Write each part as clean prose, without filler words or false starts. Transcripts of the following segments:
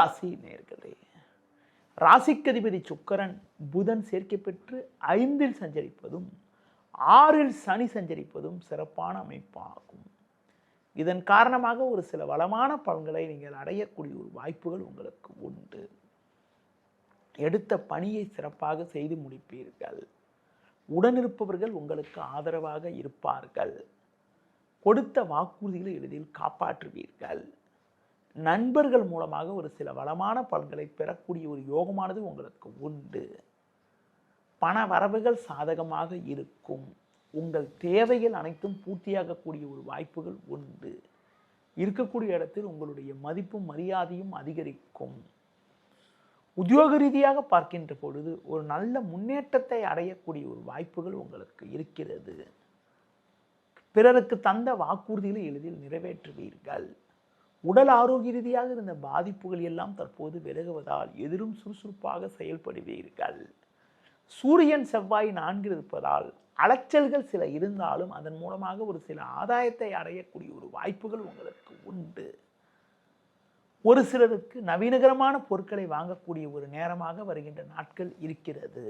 ராசி நேயர்களே, ராசிக்கதிபதி சுக்கிரன் புதன் சேர்க்கை பெற்று 5ல் சஞ்சரிப்பதும் 6ல் சனி சஞ்சரிப்பதும் சிறப்பான அமைப்பாகும். இதன் காரணமாக ஒரு சில வளமான பலன்களை நீங்கள் அடையக்கூடிய ஒரு வாய்ப்புகள் உங்களுக்கு உண்டு. எடுத்த பணியை சிறப்பாக செய்து முடிப்பீர்கள். உடனிருப்பவர்கள் உங்களுக்கு ஆதரவாக இருப்பார்கள். கொடுத்த வாக்குறுதிகளை எளிதில் காப்பாற்றுவீர்கள். நண்பர்கள் மூலமாக ஒரு சில வளமான பலன்களை பெறக்கூடிய ஒரு யோகமானது உங்களுக்கு உண்டு. பண வரவுகள் சாதகமாக இருக்கும். உங்கள் தேவைகள் அனைத்தும் பூர்த்தியாகக்கூடிய ஒரு வாய்ப்புகள் உண்டு. இருக்கக்கூடிய இடத்தில் உங்களுடைய மதிப்பும் மரியாதையும் அதிகரிக்கும். உத்தியோக ரீதியாக பார்க்கின்ற பொழுது ஒரு நல்ல முன்னேற்றத்தை அடையக்கூடிய ஒரு வாய்ப்புகள் உங்களுக்கு இருக்கிறது. பிறருக்கு தந்த வாக்குறுதிகளை எளிதில் நிறைவேற்றுவீர்கள். உடல் ஆரோக்கிய ரீதியாக இருந்த பாதிப்புகள் எல்லாம் தற்போது விலகுவதால் எதிரும் சுறுசுறுப்பாக செயல்படுவீர்கள். சூரியன் செவ்வாய் 4 இருப்பதால் அலைச்சல்கள் சில இருந்தாலும் அதன் மூலமாக ஒரு சில ஆதாயத்தை அடையக்கூடிய ஒரு வாய்ப்புகள் உங்களுக்கு உண்டு. ஒரு சிலருக்கு நவீனகரமான பொருட்களை வாங்கக்கூடிய ஒரு நேரமாக வருகின்ற நாட்கள் இருக்கிறது.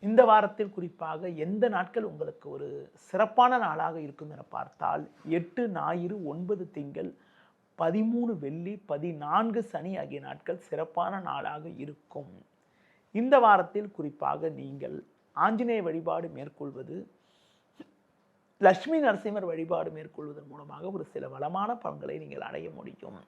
இந்த வாரத்தில் குறிப்பாக எந்த நாட்கள் உங்களுக்கு ஒரு சிறப்பான நாளாக இருக்கும் என பார்த்தால் 8 ஞாயிறு, 9 திங்கள், 13 வெள்ளி, 14 சனி ஆகிய நாட்கள் சிறப்பான நாளாக இருக்கும். இந்த வாரத்தில் குறிப்பாக நீங்கள் ஆஞ்சநேய வழிபாடு மேற்கொள்வது, லட்சுமி நரசிம்மர் வழிபாடு மேற்கொள்வதன் மூலமாக ஒரு சில வளமான பலன்களை நீங்கள் அடைய முடியும்.